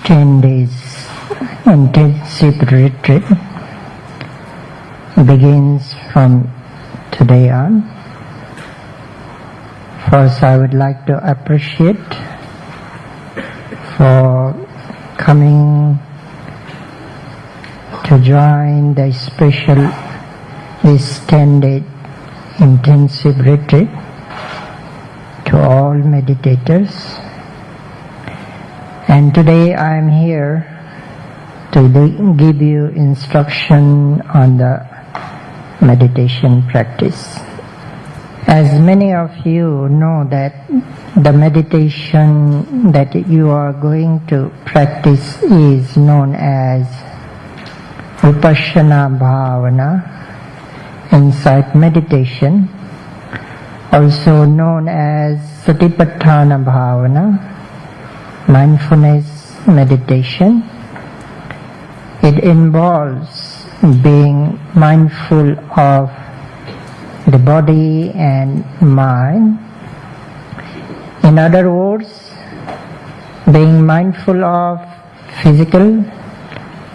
10 days intensive retreat begins from today on. First, I would like to appreciate for coming to join the special this 10-day intensive retreat to all meditators. And today I am here to give you instruction on the meditation practice. As many of you know that the meditation that you are going to practice is known as Vipassana Bhavana, insight meditation, also known as Satipatthana Bhavana, mindfulness meditation. It involves being mindful of the body and mind. In other words, being mindful of physical,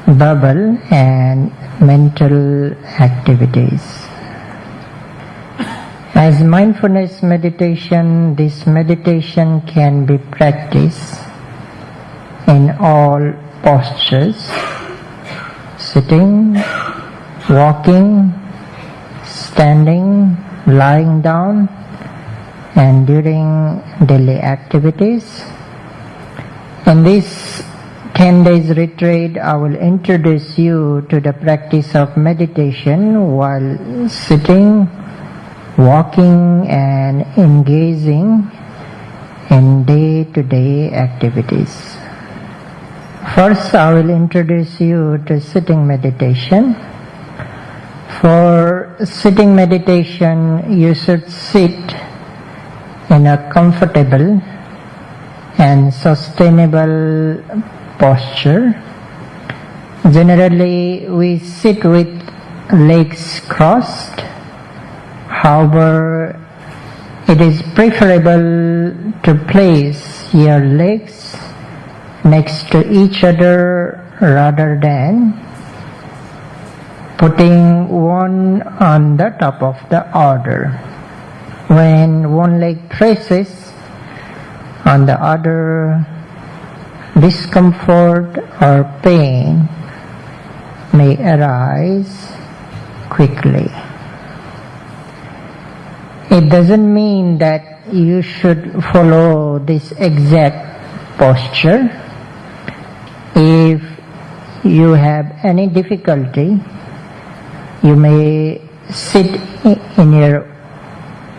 verbal and mental activities. As mindfulness meditation, this meditation can be practiced in all postures: sitting, walking, standing, lying down, and during daily activities. In this 10 days retreat, I will introduce you to the practice of meditation while sitting, walking, and engaging in day-to-day activities. First, I will introduce you to sitting meditation. For sitting meditation, you should sit in a comfortable and sustainable posture. Generally, we sit with legs crossed. However, it is preferable to place your legs next to each other rather than putting one on the top of the other. When one leg presses on the other, discomfort or pain may arise quickly. It doesn't mean that you should follow this exact posture. If you have any difficulty, you may sit in your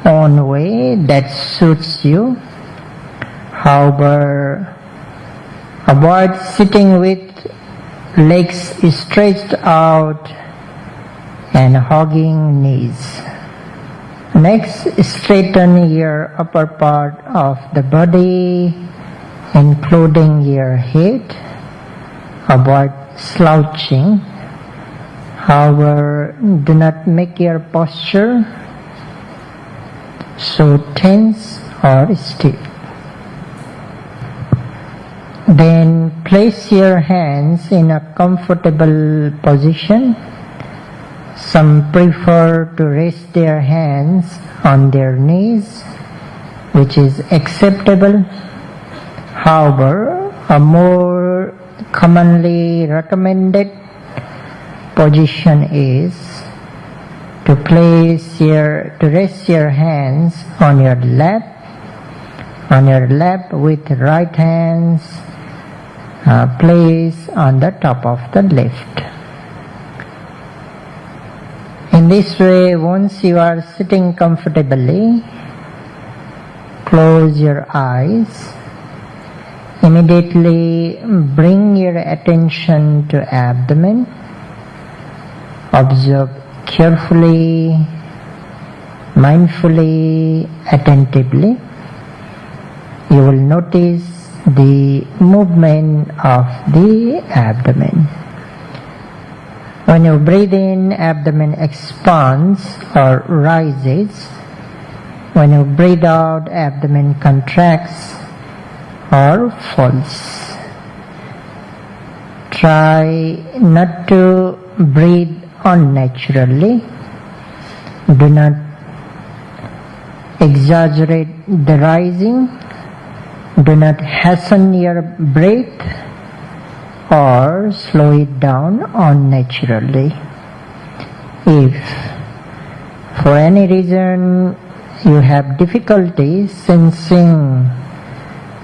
own way that suits you. However, avoid sitting with legs stretched out and hugging knees. Next, straighten your upper part of the body, including your head. Avoid slouching. However, do not make your posture so tense or stiff. Then place your hands in a comfortable position. Some prefer to rest their hands on their knees, which is acceptable. However, a more commonly recommended position is to rest your hands on your lap with right hands placed on the top of the left. In this way, once you are sitting comfortably, close your eyes. Immediately bring your attention to abdomen. Observe carefully, mindfully, attentively. You will notice the movement of the abdomen. When you breathe in, abdomen expands or rises. When you breathe out, abdomen contracts or falls. try not to breathe unnaturally. Do not exaggerate the rising. Do not hasten your breath or slow it down unnaturally. If for any reason you have difficulty sensing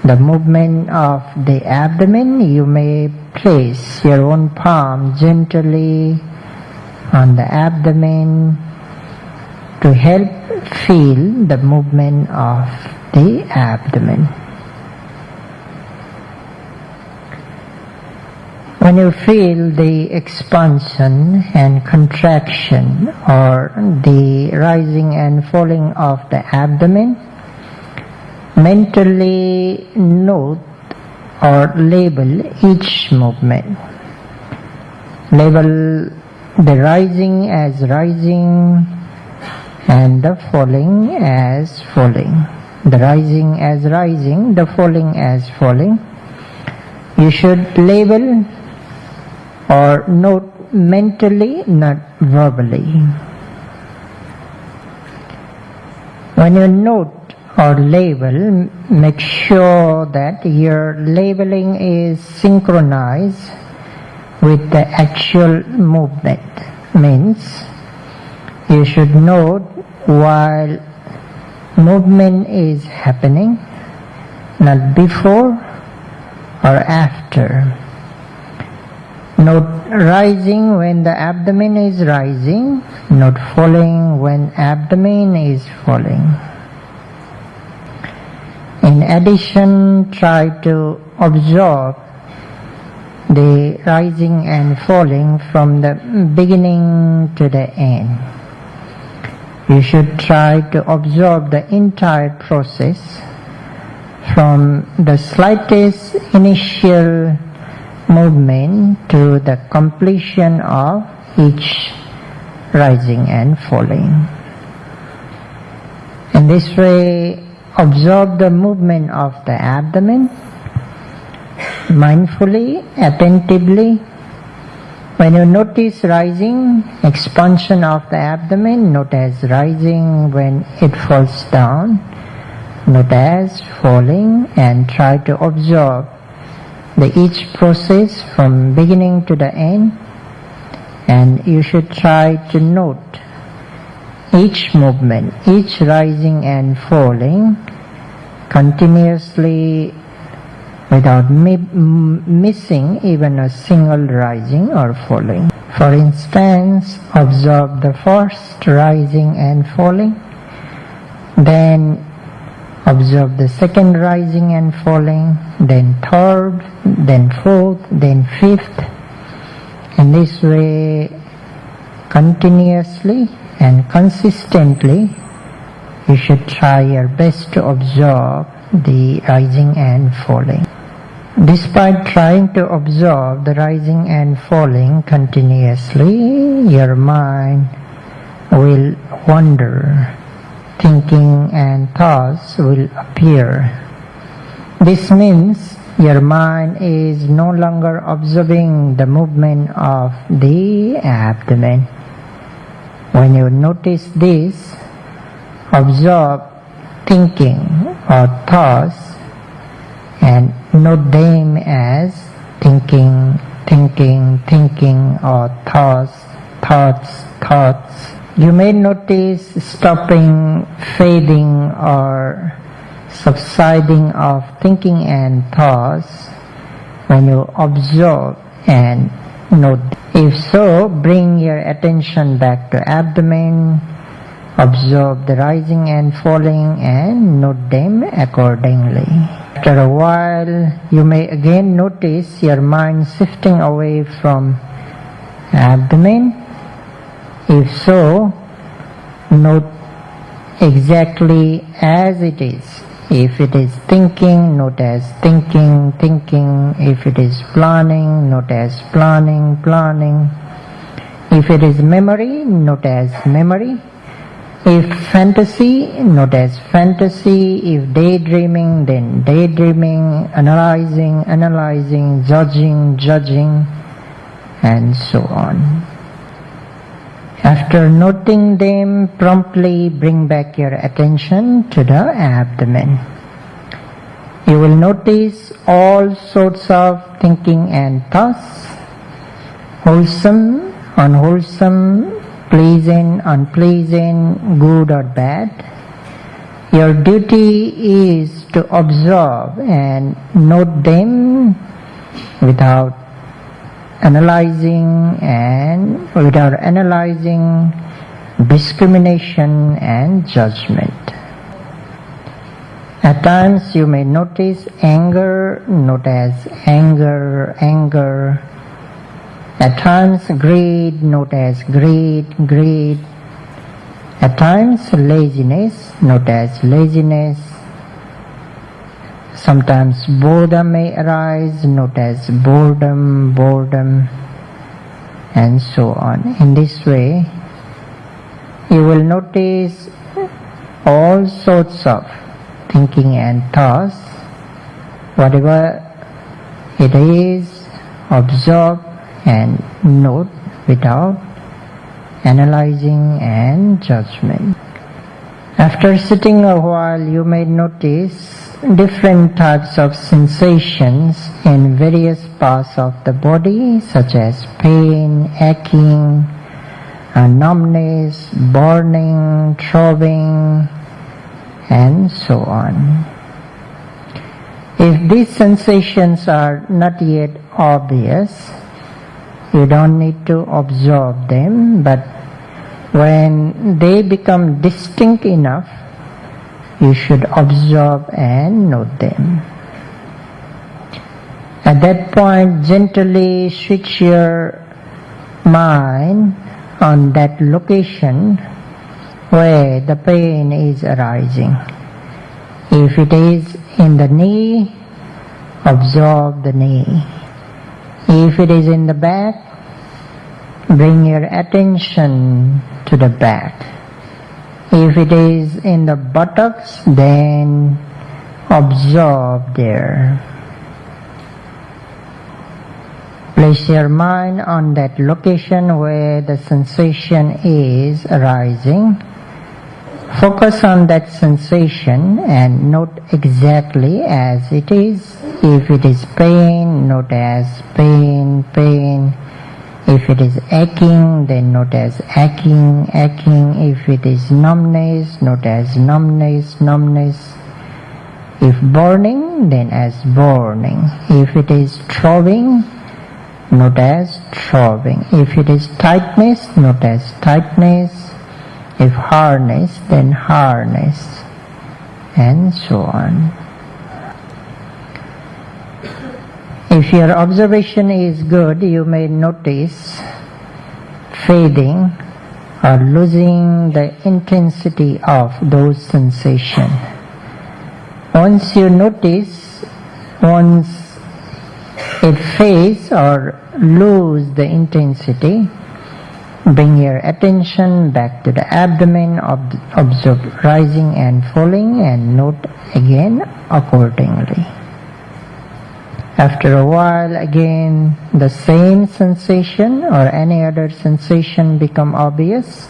the movement of the abdomen, you may place your own palm gently on the abdomen to help feel the movement of the abdomen. When you feel the expansion and contraction or the rising and falling of the abdomen, mentally note or label each movement. Label the rising as rising and the falling as falling. The rising as rising, the falling as falling. You should label or note mentally, not verbally. When you note or label, make sure that your labeling is synchronized with the actual movement. Means you should note while movement is happening, not before or after. Note rising when the abdomen is rising, note falling when abdomen is falling. In addition, try to observe the rising and falling from the beginning to the end. You should try to observe the entire process from the slightest initial movement to the completion of each rising and falling. In this way, observe the movement of the abdomen mindfully, attentively. When you notice rising, expansion of the abdomen, note as rising. When it falls down, note as falling, and try to observe each process from beginning to the end. And you should try to note each movement, each rising and falling continuously without missing even a single rising or falling. For instance, observe the first rising and falling, then observe the second rising and falling, then third, then fourth, then fifth. In this way, continuously and consistently, you should try your best to observe the rising and falling. Despite trying to observe the rising and falling continuously, your mind will wander. Thinking and thoughts will appear. This means your mind is no longer observing the movement of the abdomen. When you notice this, observe thinking or thoughts and note them as thinking, or thoughts. You may notice stopping, fading, or subsiding of thinking and thoughts when you observe and note. If so, bring your attention back to abdomen, observe the rising and falling, and note them accordingly. After a while, you may again notice your mind shifting away from abdomen. If so, note exactly as it is. If it is thinking, note as thinking. If it is planning, note as planning. If it is memory, note as memory. If fantasy, note as fantasy. If daydreaming, then daydreaming. Analyzing, judging. and so on. After noting them, promptly bring back your attention to the abdomen. You will notice all sorts of thinking and thoughts, wholesome, unwholesome, pleasant, unpleasant, good or bad. Your duty is to observe and note them without analyzing, discrimination and judgment. At times you may notice anger, note as anger, anger. At times greed, note as greed, greed. At times laziness, note as laziness. Sometimes boredom may arise, note as boredom, boredom, and so on. In this way, you will notice all sorts of thinking and thoughts. Whatever it is, observe and note without analyzing and judgment. After sitting a while, you may notice different types of sensations in various parts of the body, such as pain, aching, numbness, burning, throbbing, and so on. If these sensations are not yet obvious, you don't need to observe them, but when they become distinct enough, you should observe and note them. At that point, gently switch your mind on that location where the pain is arising. If it is in the knee, observe the knee. If it is in the back, bring your attention to the back. If it is in the buttocks, then observe there. Place your mind on that location where the sensation is arising. Focus on that sensation and note exactly as it is. If it is pain, note as pain, pain. If it is aching, then note as aching, aching. If it is numbness, note as numbness, numbness. If burning, then as burning. If it is throbbing, note as throbbing. If it is tightness, note as tightness. If hardness, then hardness, and so on. If your observation is good, you may notice fading or losing the intensity of those sensations. Once you notice, once it fades or lose the intensity, bring your attention back to the abdomen, observe rising and falling, and note again accordingly. After a while, again, the same sensation or any other sensation become obvious.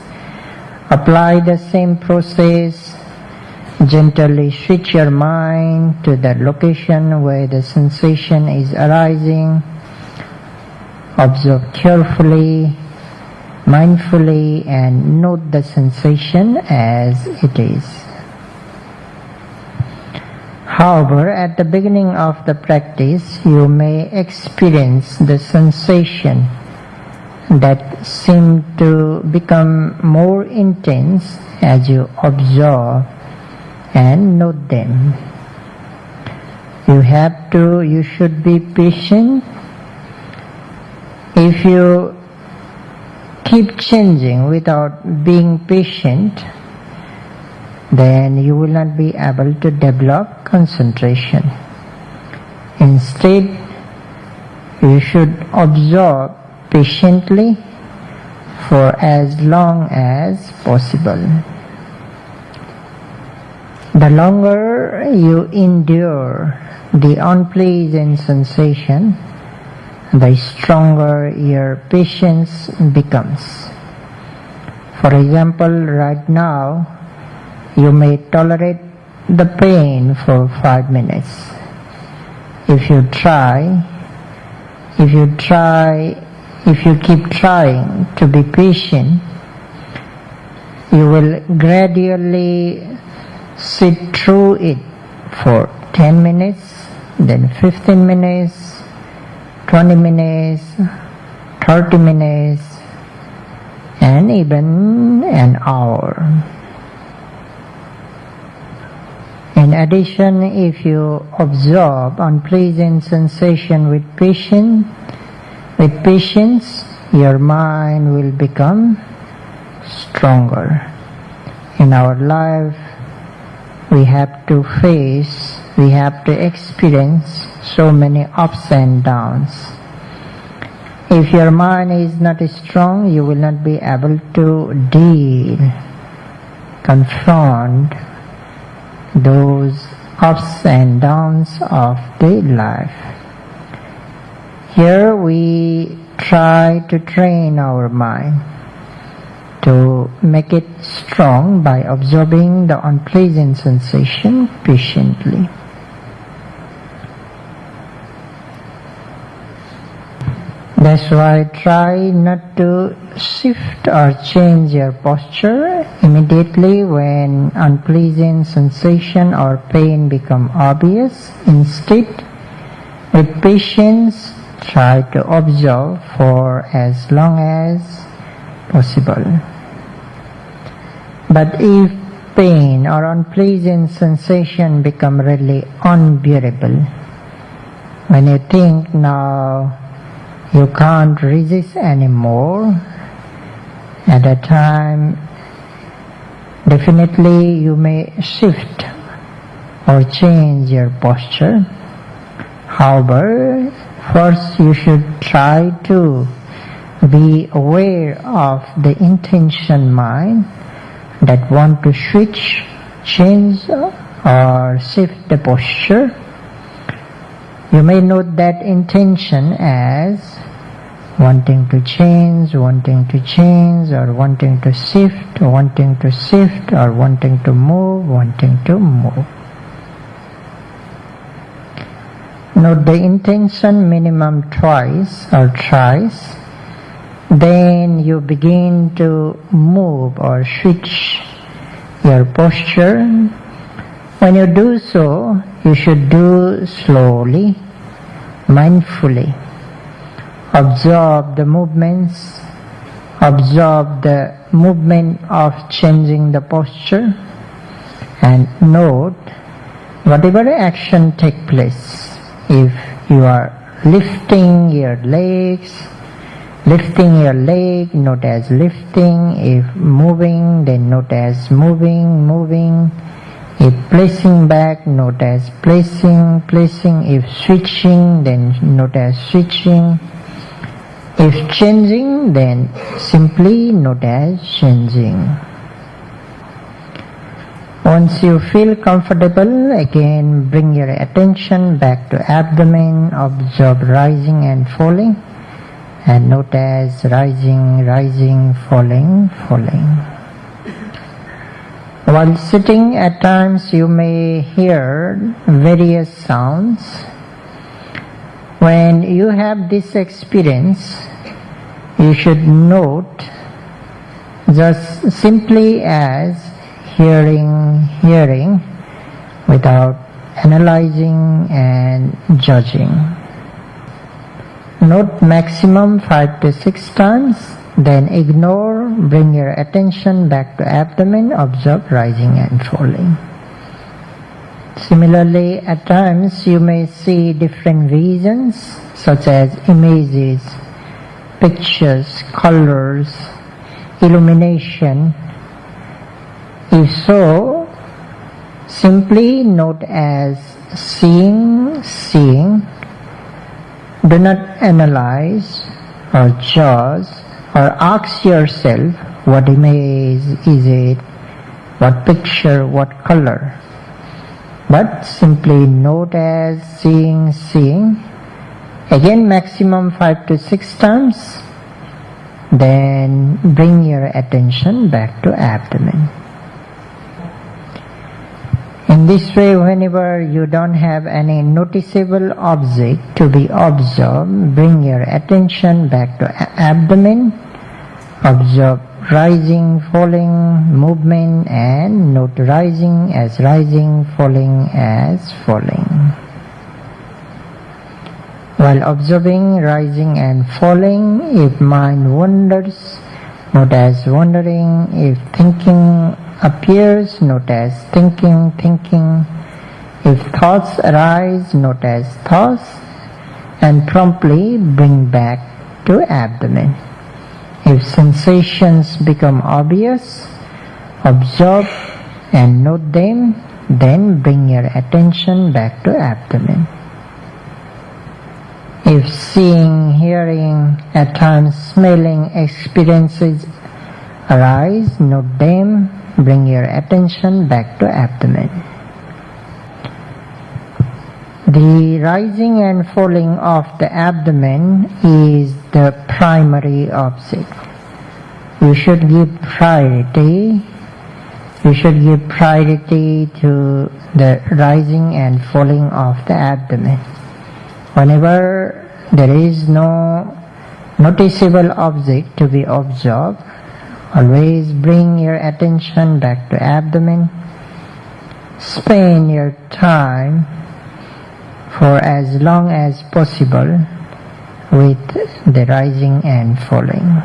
Apply the same process. Gently switch your mind to the location where the sensation is arising. Observe carefully, mindfully, and note the sensation as it is. However, at the beginning of the practice, you may experience the sensation that seem to become more intense as you observe and note them. You should be patient. If you keep changing without being patient, then you will not be able to develop concentration. Instead, you should observe patiently for as long as possible. The longer you endure the unpleasant sensation, the stronger your patience becomes. For example, right now, you may tolerate the pain for 5 minutes. If you keep trying to be patient, you will gradually sit through it for 10 minutes, then 15 minutes, 20 minutes, 30 minutes, and even an hour. In addition, if you observe unpleasant sensation with patience, your mind will become stronger. In our life, we have to experience so many ups and downs. If your mind is not strong, you will not be able to confront those ups and downs of the life. Here we try to train our mind to make it strong by observing the unpleasant sensation patiently. That's why try not to shift or change your posture immediately when unpleasant sensation or pain become obvious. Instead, with patience, try to observe for as long as possible. But if pain or unpleasant sensation become really unbearable, when you think now you can't resist anymore, at that time definitely you may shift or change your posture. However, first you should try to be aware of the intention mind that want to switch, change or shift the posture. You may note that intention as wanting to change, or wanting to shift, or wanting to move. Note the intention minimum twice or thrice. Then you begin to move or switch your posture. When you do so, you should do slowly, mindfully. Observe the movements, observe the movement of changing the posture, and note whatever action take place. If you are lifting your leg, note as lifting. If moving, then note as moving. If placing back, note as placing. If switching, then note as switching. If changing, then simply note as changing. Once you feel comfortable, again bring your attention back to abdomen, observe rising and falling, and note as rising, falling. While sitting, at times you may hear various sounds. When you have this experience, you should note just simply as hearing without analyzing and judging. Note maximum 5 to 6 times, then ignore, bring your attention back to abdomen, observe rising and falling. Similarly, at times you may see different visions such as images, pictures, colors, illumination. If so, simply note as seeing. Do not analyze or judge or ask yourself what image is it, what picture, what color. But simply note as seeing. Again maximum 5 to 6 times. Then bring your attention back to abdomen. In this way, whenever you don't have any noticeable object to be observed, bring your attention back to abdomen. Observe rising, falling, movement, and note rising as rising, falling as falling. While observing rising and falling, if mind wanders, note as wandering. If thinking appears, note as thinking, thinking. If thoughts arise, note as thoughts, and promptly bring back to abdomen. If sensations become obvious, observe and note them, then bring your attention back to abdomen. If seeing, hearing, at times smelling experiences arise, note them, bring your attention back to abdomen. The rising and falling of the abdomen is the primary object. You should give priority. You should give priority to the rising and falling of the abdomen. Whenever there is no noticeable object to be observed, always bring your attention back to abdomen. Spend your time for as long as possible with the rising and falling.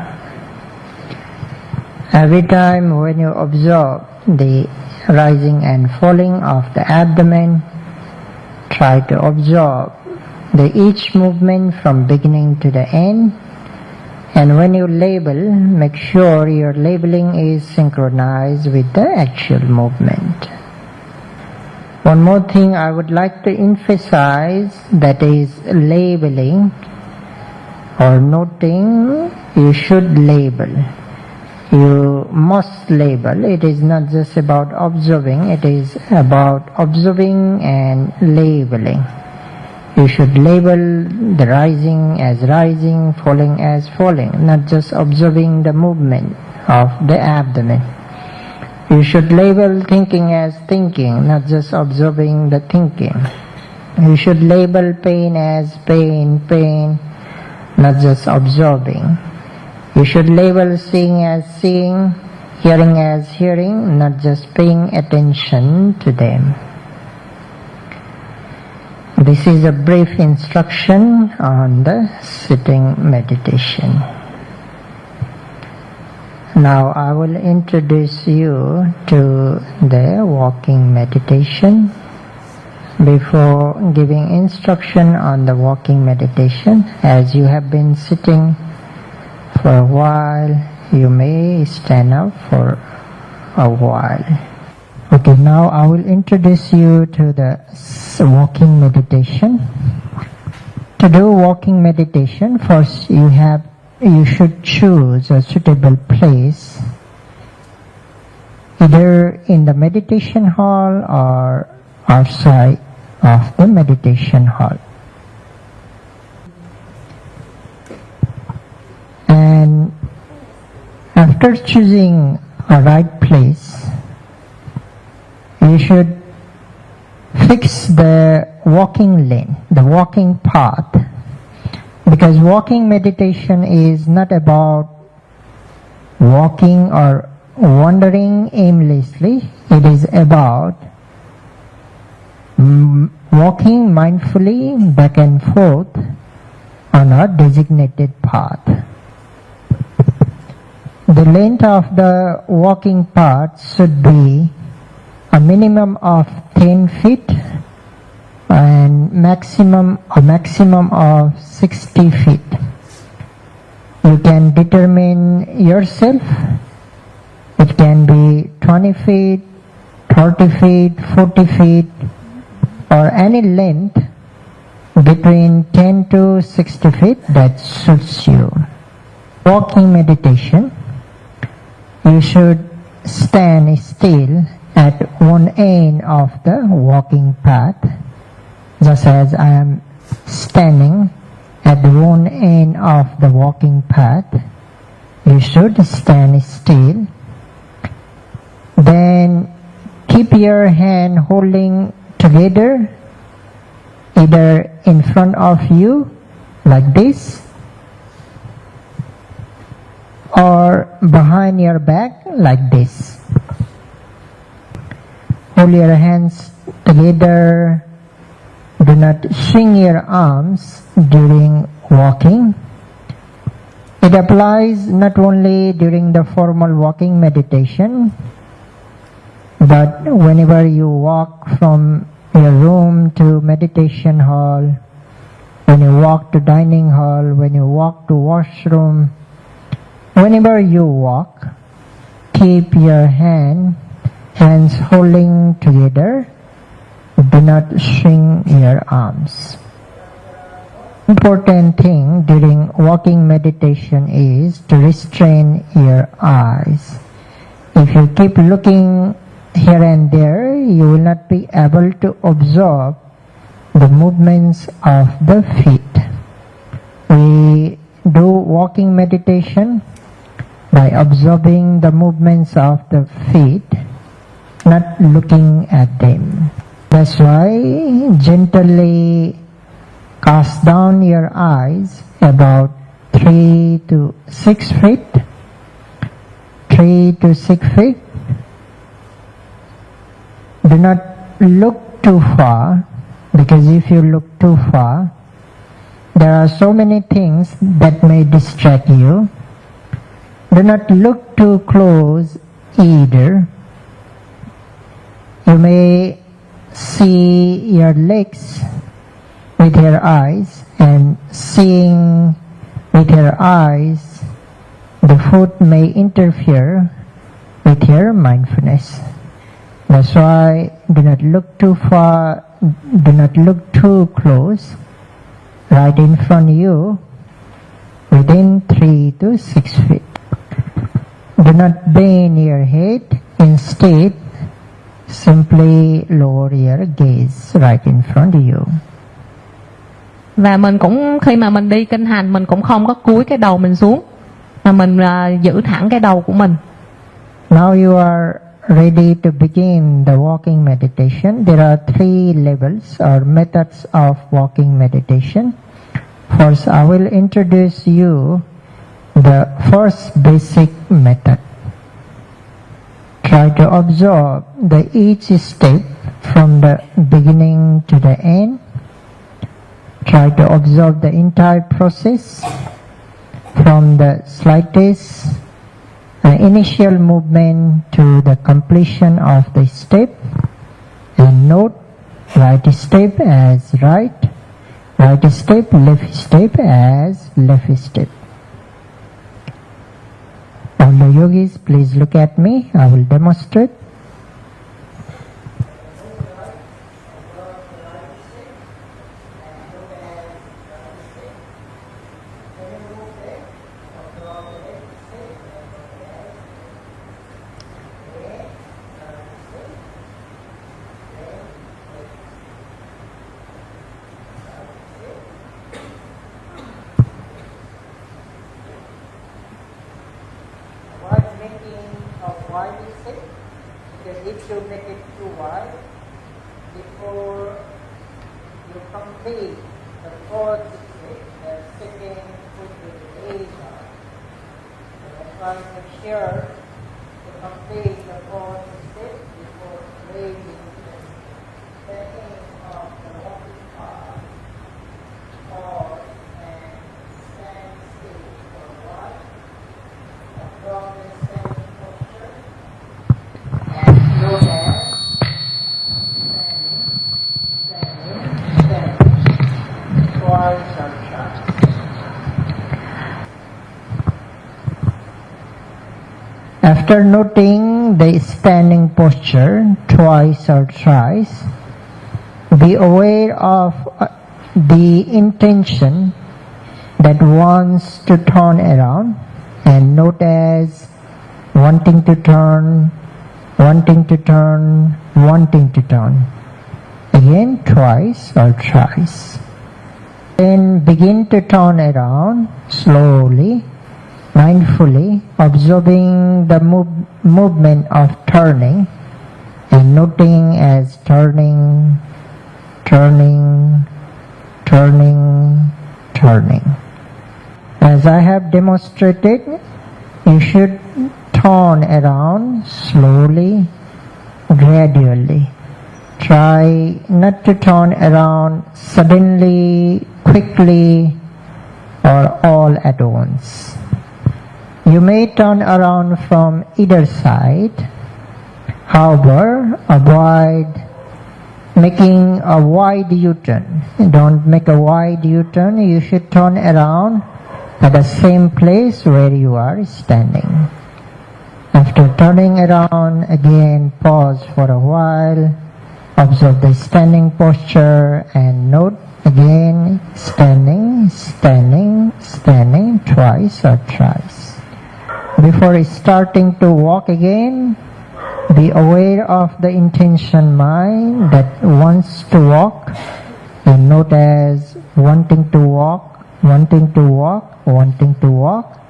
Every time when you observe the rising and falling of the abdomen, try to observe each movement from beginning to the end, and when you label, make sure your labeling is synchronized with the actual movement. One more thing I would like to emphasize, that is labeling or noting. You should label. You must label. It is not just about observing, it is about observing and labeling. You should label the rising as rising, falling as falling, not just observing the movement of the abdomen. You should label thinking as thinking, not just observing the thinking. You should label pain as pain, pain, not just observing. You should label seeing as seeing, hearing as hearing, not just paying attention to them. This is a brief instruction on the sitting meditation. Now I will introduce you to the walking meditation. Before giving instruction on the walking meditation, as you have been sitting for a while, you may stand up for a while. Okay, now I will introduce you to the walking meditation. To do walking meditation, first you should choose a suitable place, either in the meditation hall or outside of the meditation hall. And after choosing a right place, you should fix the walking lane, the walking path, because walking meditation is not about walking or wandering aimlessly. It is about walking mindfully back and forth on a designated path. The length of the walking path should be a minimum of 10 feet and maximum of 60 feet. You can determine yourself. It can be 20 feet, 30 feet, 40 feet, or any length between 10 to 60 feet that suits you. Walking meditation, you should stand still at one end of the walking path, just as I am standing stone end of the walking path, you should stand still. Then keep your hand holding together, either in front of you like this, or behind your back like this. Hold your hands together. Do not swing your arms during walking. It applies not only during the formal walking meditation, but whenever you walk from your room to meditation hall, when you walk to dining hall, when you walk to washroom, whenever you walk, keep your hands holding together. Do not swing your arms. Important thing during walking meditation is to restrain your eyes. If you keep looking here and there, you will not be able to observe the movements of the feet. We do walking meditation by observing the movements of the feet, not looking at them. That's why gently cast down your eyes about 3 to 6 feet. 3 to 6 feet. Do not look too far, because if you look too far, there are so many things that may distract you. Do not look too close either. You may see your legs with your eyes, and seeing with your eyes, the foot may interfere with your mindfulness. That's why do not look too far, do not look too close, right in front of you, within 3 to 6 feet. Do not bend your head, instead simply lower your gaze right in front of you. Và mình cũng khi mà mình đi kinh hành, mình cũng không có cúi cái đầu mình xuống, mà mình giữ thẳng cái đầu của mình. Now you are ready to begin the walking meditation. There are 3 levels or methods of walking meditation. First, I will introduce you the first basic method. Try to observe each step from the beginning to the end. Try to observe the entire process from the slightest initial movement to the completion of the step, and note right step as right step, left step as left step. All the yogis, please look at me. I will demonstrate. If you make it too wide, before you complete the fourth step, the second foot will raise up. So that's why make sure to complete the fourth step before raising the second of the walking path, or and stand still for a while, from the standing posture. Slow down, standing, twice or thrice. After noting the standing posture twice or thrice, be aware of the intention that wants to turn around, and note as wanting to turn, wanting to turn, wanting to turn. Again, twice or thrice. Then begin to turn around slowly, mindfully, observing the movement of turning and noting as turning, turning, turning, turning. As I have demonstrated, you should turn around slowly, gradually. Try not to turn around suddenly, quickly, or all at once. You may turn around from either side. However, avoid making a wide U-turn. Don't make a wide U-turn. You should turn around at the same place where you are standing. After turning around, again pause for a while. Observe the standing posture and note again standing, standing, standing twice or thrice. Before starting to walk again, be aware of the intention mind that wants to walk and note as wanting to walk, wanting to walk, wanting to walk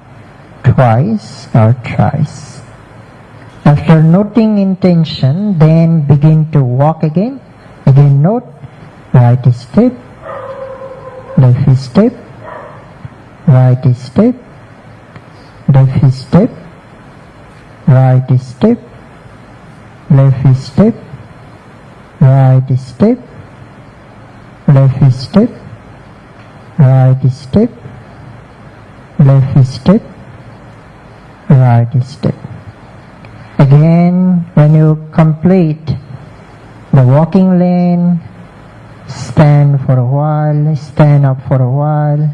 twice or thrice. After noting intention, then begin to walk again. Again note right step, left step, right step, left step, right step, left step, right step, left step, right step, left step, right step. Again, when you complete the walking lane, stand for a while, stand up for a while,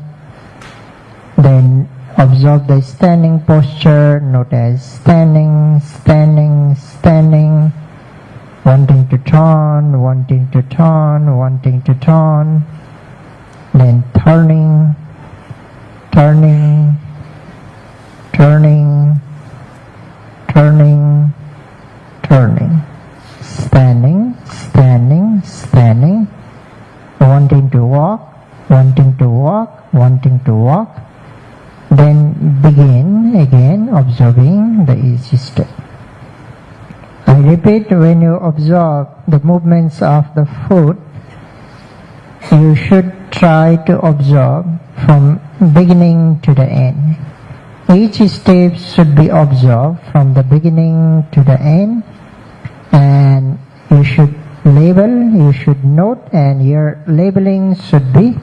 then observe the standing posture, note as standing, standing, standing, wanting to turn, wanting to turn, wanting to turn, then turning, turning, turning, turning, turning, standing, standing, standing, wanting to walk, wanting to walk, wanting to walk, then begin again observing the each step. I repeat, when you observe the movements of the foot, you should try to observe from beginning to the end. Each step should be observed from the beginning to the end, and you should label, you should note, and your labeling should be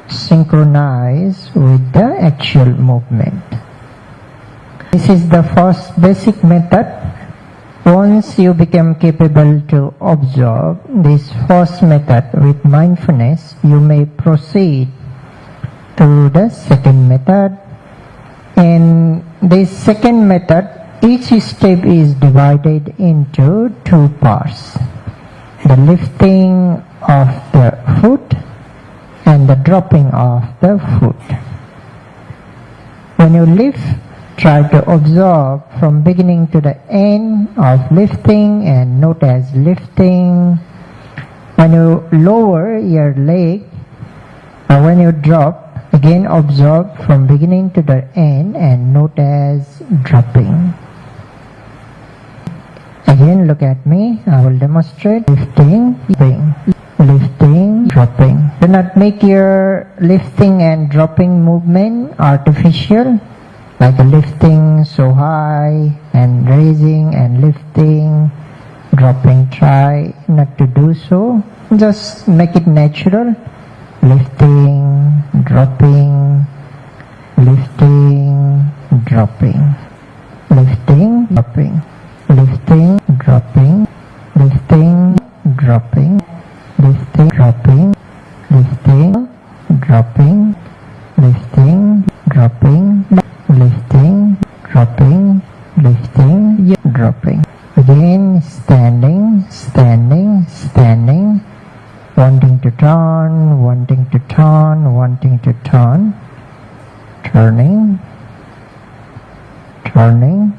synchronized with the actual movement. This is the first basic method. Once you become capable to observe this first method with mindfulness, you may proceed to the second method. In this second method, each step is divided into two parts: the lifting of the foot and the dropping of the foot. When you lift, try to observe from beginning to the end of lifting and note as lifting. When you lower your leg, or when you drop, again observe from beginning to the end and note as dropping. Again look at me, I will demonstrate. Lifting, dropping, lifting, dropping. Do not make your lifting and dropping movement artificial, like lifting so high and raising and lifting, dropping. Try not to do so, just make it natural. Lifting, dropping, lifting, dropping, lifting, dropping, lifting, dropping, lifting, dropping, lifting, dropping, lifting, dropping, lifting, dropping, lifting, dropping, lifting, dropping. Again, standing, standing, standing, wanting to turn, wanting to turn, wanting to turn, turning, turning,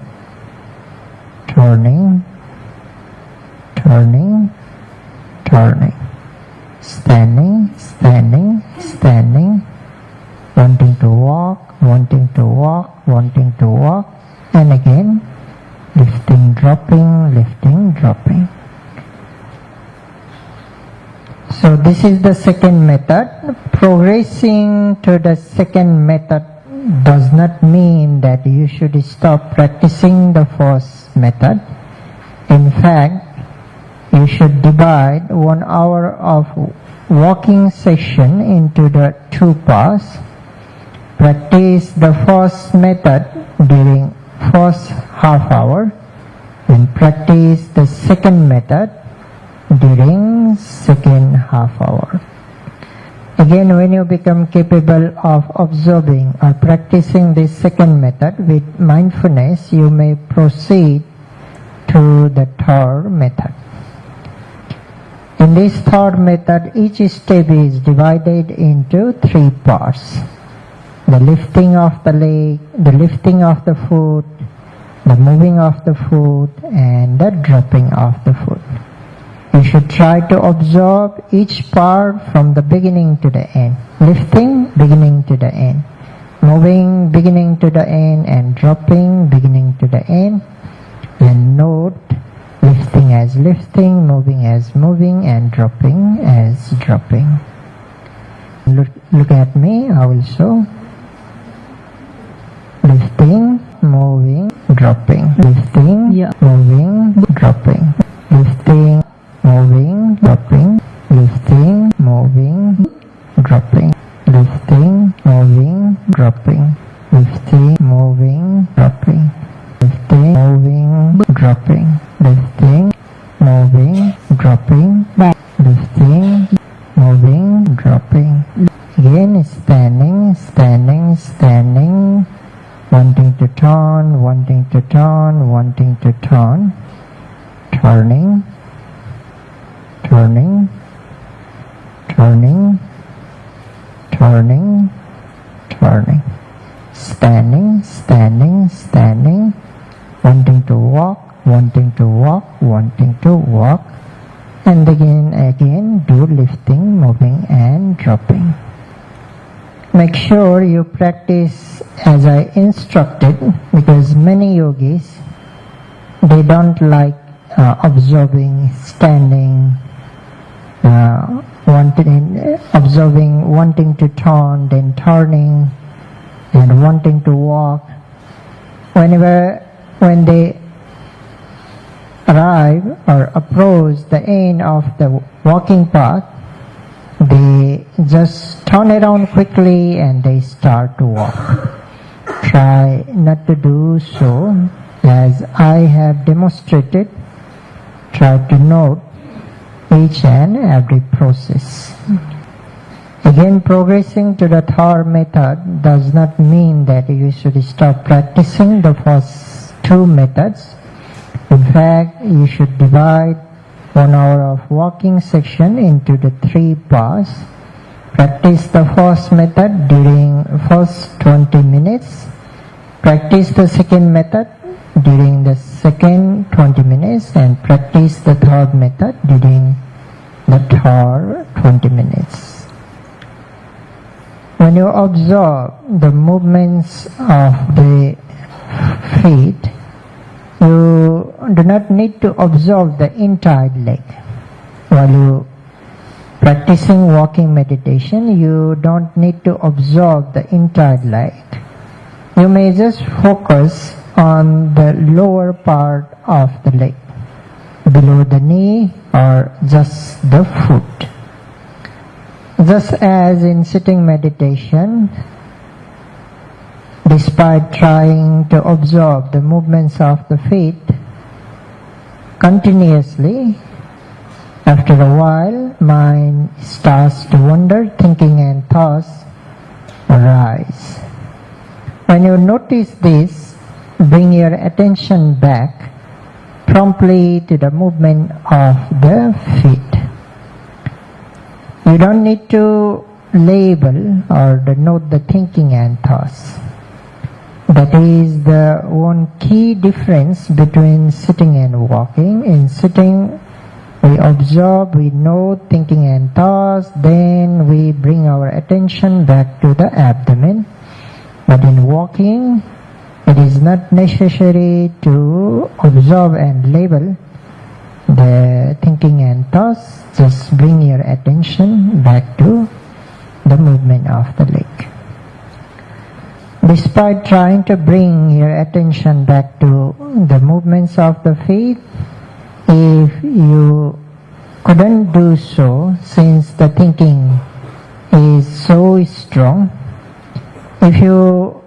turning, turning, turning, standing, standing, standing, to walk, wanting to walk, wanting to walk, and again lifting, dropping, lifting, dropping. So this is the second method. Progressing to the second method does not mean that you should stop practicing the first method. In fact, you should divide 1 hour of walking session into the 2 parts. Practice the first method during first half hour and practice the second method during second half hour. Again, when you become capable of observing or practicing this second method with mindfulness, you may proceed to the third method. In this third method, each step is divided into 3 parts. The lifting of the leg, the lifting of the foot, the moving of the foot, and the dropping of the foot. You should try to observe each part from the beginning to the end. Lifting, beginning to the end. Moving, beginning to the end, and dropping, beginning to the end. And note lifting as lifting, moving as moving, and dropping as dropping. Look at me, I will show. Lifting, moving, dropping. Lifting, moving, dropping. Lifting, moving, dropping. Lifting, moving, dropping. Lifting, moving, dropping. Lifting, moving, dropping. Lifting, moving, dropping. Lifting, moving, dropping. Lifting, moving, dropping. Again, standing, standing, standing. Wanting to turn, wanting to turn, wanting to turn. Turning, turning, turning, turning, turning. Standing, standing, standing. Wanting to walk, wanting to walk, wanting to walk. And again, do lifting, moving, and dropping. Make sure you practice as I instructed, because many yogis, they don't like observing, standing, observing, wanting to turn, then turning, and wanting to walk. When they arrive or approach the end of the walking path, they just turn around quickly and they start to walk. Try not to do so. As I have demonstrated, try to note each and every process. Again, progressing to the third method does not mean that you should stop practicing the first 2 methods. In fact, you should divide 1 hour of walking section into the 3 parts. Practice the first method during first 20 minutes. Practice the second method during the second 20 minutes, and practice the third method during the third 20 minutes. When you observe the movements of the feet, you do not need to observe the entire leg. While you practicing walking meditation, you don't need to observe the entire leg. You may just focus on the lower part of the leg, below the knee or just the foot. Just as in sitting meditation, despite trying to observe the movements of the feet continuously, after a while, mind starts to wander, thinking and thoughts arise. When you notice this, bring your attention back promptly to the movement of the feet. You don't need to label or note the thinking and thoughts. That is the one key difference between sitting and walking. In sitting, we observe, we note thinking and thoughts, then we bring our attention back to the abdomen. But in walking, it is not necessary to observe and label the thinking and thoughts. Just bring your attention back to the movement of the leg. Despite trying to bring your attention back to the movements of the feet, if you couldn't do so, since the thinking is so strong, if you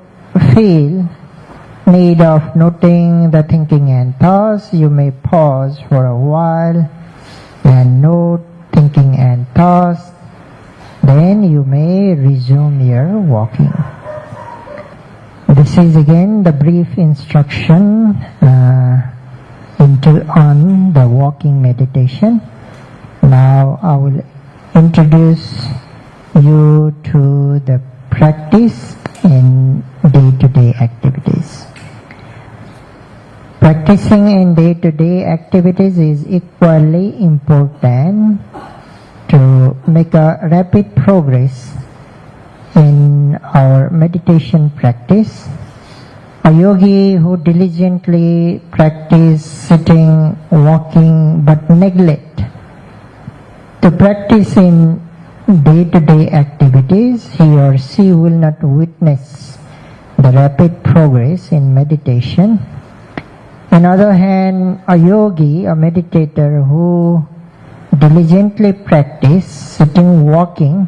feel need of noting the thinking and thoughts, you may pause for a while and note thinking and thoughts. Then you may resume your walking. This is again the brief instruction on the walking meditation. Now I will introduce you to the practice in day-to-day activities. Practicing in day-to-day activities is equally important to make a rapid progress in our meditation practice. A yogi who diligently practice sitting, walking, but neglect to practice in day-to-day activities, he or she will not witness the rapid progress in meditation. On the other hand, a yogi, a meditator who diligently practice sitting, walking,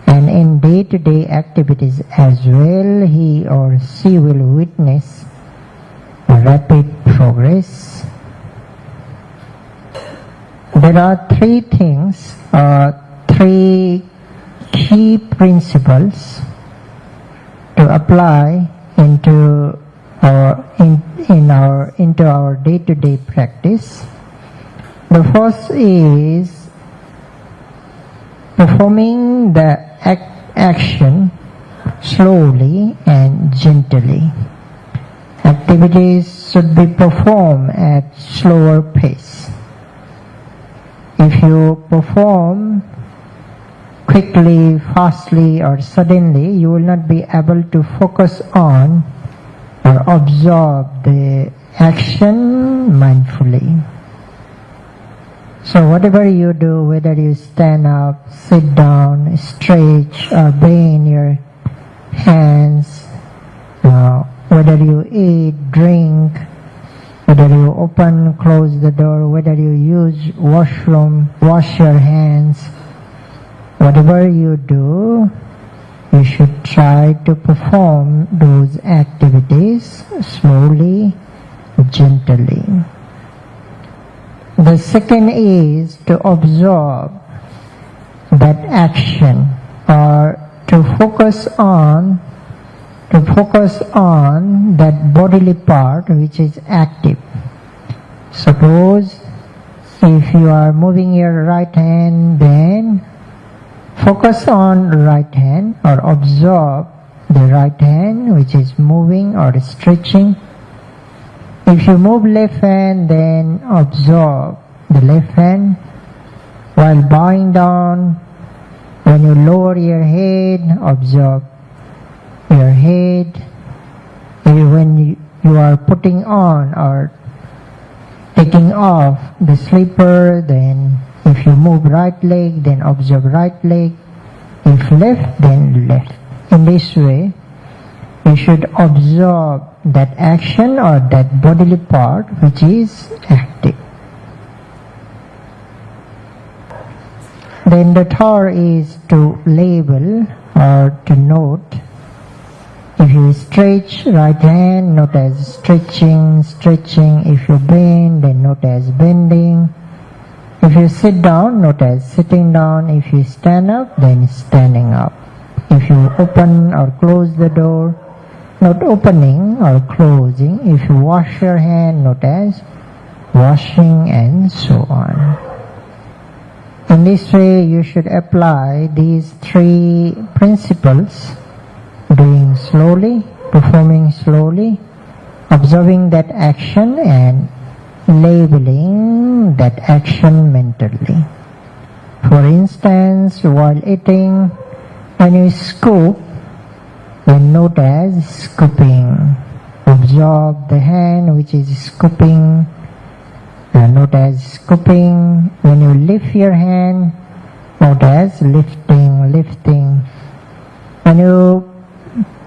and in day-to-day activities as well, he or she will witness rapid progress. There are three things, three key principles to apply into our day-to-day practice. The first is performing the action slowly and gently. Activities should be performed at slower pace. If you perform quickly, fastly, or suddenly, you will not be able to focus on or observe the action mindfully. So whatever you do, whether you stand up, sit down, stretch, or bend your hands, whether you eat, drink, whether you open, close the door, whether you use washroom, wash your hands, whatever you do, you should try to perform those activities slowly, gently. The second is to observe that action, or to focus on that bodily part which is active. Suppose if you are moving your right hand, then focus on right hand, or observe the right hand which is moving or stretching. If you move left hand, then observe the left hand. While bowing down, when you lower your head, observe your head. When you are putting on or taking off the slipper, then if you move right leg, then observe right leg. If left, then left. In this way, you should observe that action or that bodily part which is active. Then the third is to label or to note. If you stretch right hand, note as stretching. If you bend, then note as bending. If you sit down, note as sitting down. If you stand up, then standing up. If you open or close the door, note opening or closing. If you wash your hand, note as washing, and so on. In this way, you should apply these three principles: doing slowly, performing slowly, observing that action, and labeling that action mentally. For instance, while eating, when you scoop, then note as scooping. Absorb the hand which is scooping, note as scooping. When you lift your hand, note as lifting, lifting. When you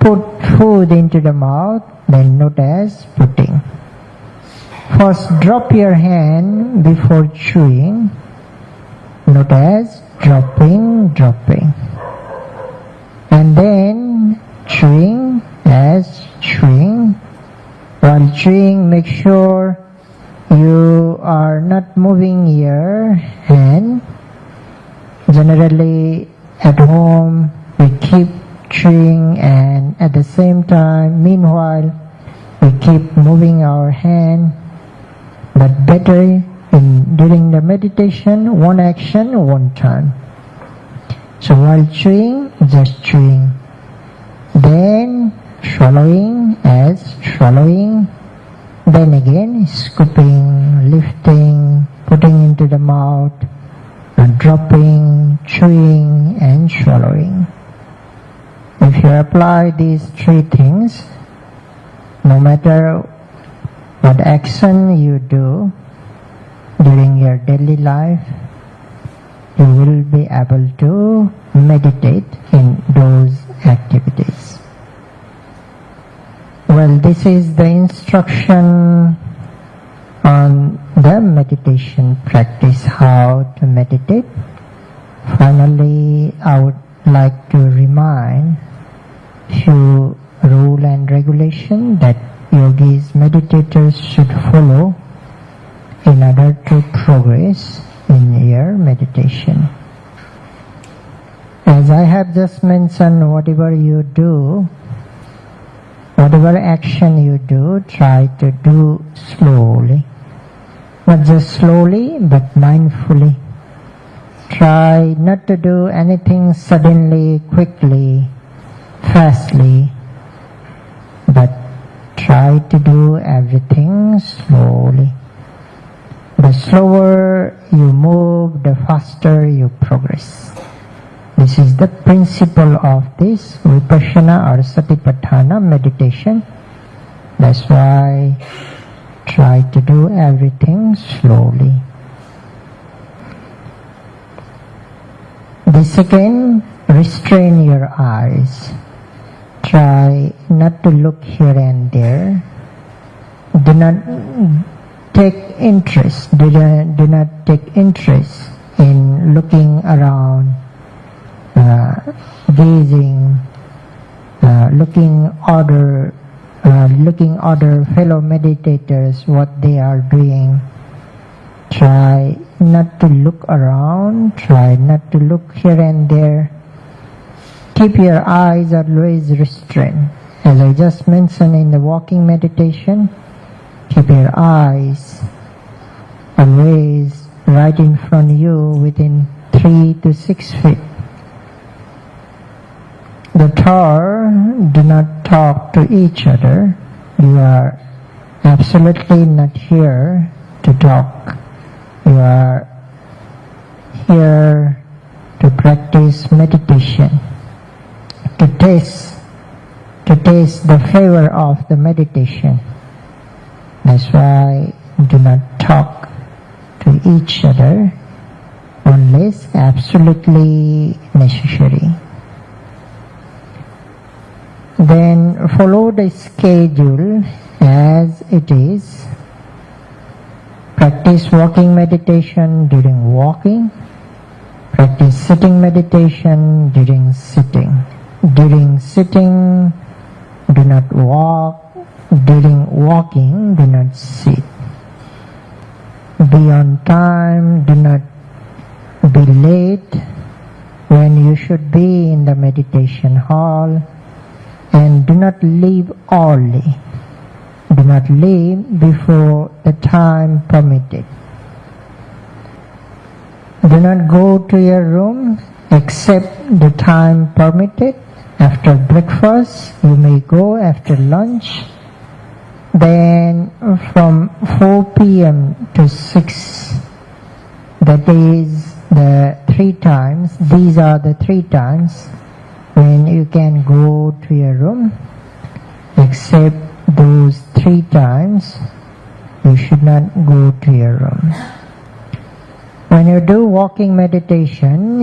put food into the mouth, then note as putting. First drop your hand before chewing, note as dropping, dropping. And then chewing as chewing. While chewing, make sure you are not moving your hand. Generally at home we keep chewing and at the same time, meanwhile, we keep moving our hand. But better during the meditation, one action, one time. So while chewing, just chewing. Then swallowing as swallowing. Then again scooping, lifting, putting into the mouth, and dropping, chewing and swallowing. If you apply these three things, no matter what action you do during your daily life, you will be able to meditate in those activities. Well, this is the instruction on the meditation practice, how to meditate. Finally, I would like to remind few rule and regulation that yogis, meditators should follow in order to progress in your meditation. As I have just mentioned, whatever you do, whatever action you do, try to do slowly. Not just slowly, but mindfully. Try not to do anything suddenly, quickly, fastly, but try to do everything slowly. The slower you move, the faster you progress. This is the principle of this Vipassana or Satipatthana meditation. That's why try to do everything slowly. The second, restrain your eyes. Try not to look here and there. Do not take interest. Do not take interest in looking around, gazing, looking other fellow meditators what they are doing. Try not to look around. Try not to look here and there. Keep your eyes always restrained. As I just mentioned in the walking meditation, keep your eyes always right in front of you within 3 to 6 feet. The third, do not talk to each other. You are absolutely not here to talk. You are here to practice meditation, to taste the flavor of the meditation. That's why do not talk to each other unless absolutely necessary. Then follow the schedule as it is. Practice walking meditation during walking. Practice sitting meditation during sitting. During sitting, do not walk. During walking, do not sit. Be on time. Do not be late when you should be in the meditation hall. And do not leave early. Do not leave before the time permitted. Do not go to your room except the time permitted. After breakfast, you may go after lunch. Then from 4 p.m. to 6, that is the 3 times. These are the 3 times when you can go to your room, except those 3 times, you should not go to your room. When you do walking meditation,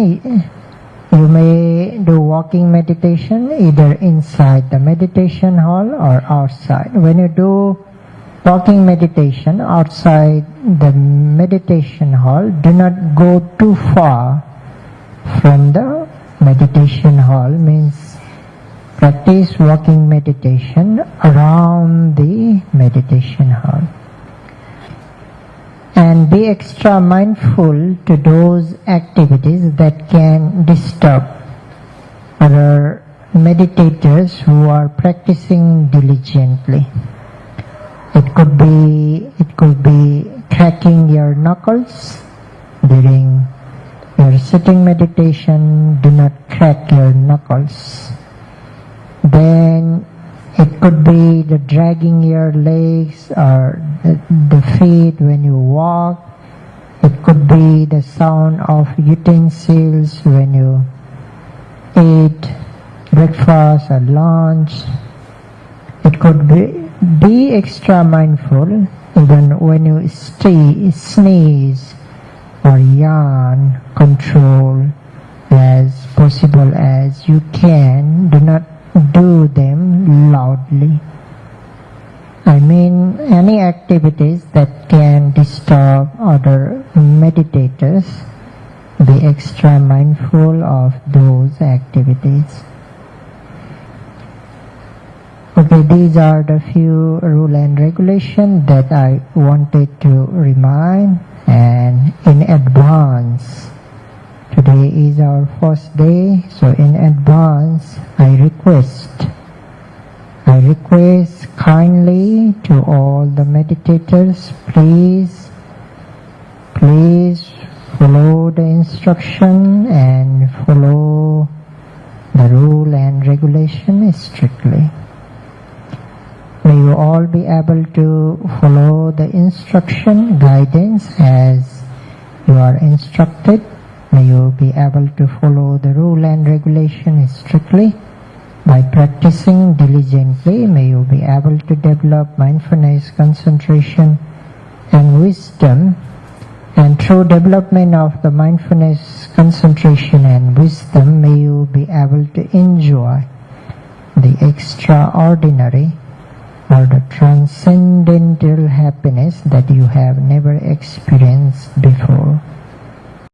you may do walking meditation either inside the meditation hall or outside. When you do walking meditation outside the meditation hall, do not go too far from the meditation hall, means practice walking meditation around the meditation hall. And be extra mindful to those activities that can disturb other meditators who are practicing diligently. It could be cracking your knuckles during your sitting meditation. Do not crack your knuckles. Then it could be the dragging your legs or the feet when you walk. It could be the sound of utensils when you eat breakfast or lunch. It could be extra mindful even when you sneeze or yawn. Control as possible as you can. Do not do them loudly. I mean any activities that can disturb other meditators. Be extra mindful of those activities. Okay, these are the few rules and regulations that I wanted to remind, and in advance, today is our first day, so in advance I request kindly to all the meditators, please follow the instruction and follow the rule and regulation strictly. May you all be able to follow the instruction, guidance as you are instructed. May you be able to follow the rule and regulation strictly. By practicing diligently, may you be able to develop mindfulness, concentration, and wisdom. And through development of the mindfulness, concentration, and wisdom, may you be able to enjoy the extraordinary or the transcendental happiness that you have never experienced before.